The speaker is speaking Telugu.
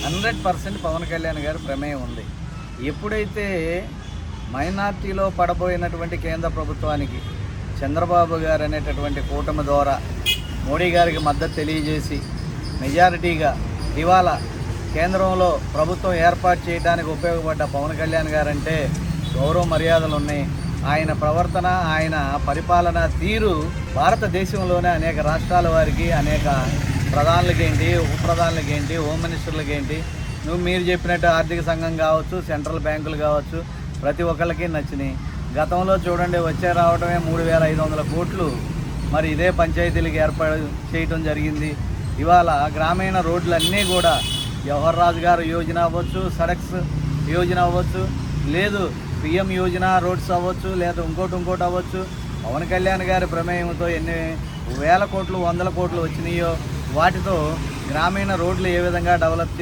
100% పవన్ కళ్యాణ్ గారి ప్రమేయం ఉంది. ఎప్పుడైతే మైనార్టీలో పడబోయినటువంటి కేంద్ర ప్రభుత్వానికి చంద్రబాబు గారు అనేటటువంటి కూటమి ద్వారా మోడీ గారికి మద్దతు తెలియజేసి మెజారిటీగా ఇవాళ కేంద్రంలో ప్రభుత్వం ఏర్పాటు చేయడానికి ఉపయోగపడ్డ పవన్ కళ్యాణ్ గారంటే గౌరవ మర్యాదలు ఉన్నాయి. ఆయన ప్రవర్తన, ఆయన పరిపాలన తీరు భారతదేశంలోనే అనేక రాష్ట్రాల వారికి, అనేక ప్రధానులకేంటి, ఉప ప్రధానులకేంటి, హోమ్ మినిస్టర్లకేంటి, మీరు చెప్పినట్టు ఆర్థిక సంఘం కావచ్చు, సెంట్రల్ బ్యాంకులు కావచ్చు, ప్రతి ఒక్కరికి నచ్చినాయి. గతంలో చూడండి, వచ్చే రావడమే 3,500 కోట్లు మరి ఇదే పంచాయతీలకు ఏర్పాటు చేయడం జరిగింది. ఇవాళ గ్రామీణ రోడ్లన్నీ కూడా జవహర్ రాజు గారు యోజన అవ్వచ్చు, సడక్స్ యోజన అవ్వచ్చు, లేదు పిఎం యోజన రోడ్స్ అవ్వచ్చు, లేదా ఇంకోటి అవ్వచ్చు, పవన్ కళ్యాణ్ గారి ప్రమేయంతో ఎన్ని వేల కోట్లు, వందల కోట్లు వచ్చినాయో వాటితో గ్రామీణ రోడ్లు ఏ విధంగా డెవలప్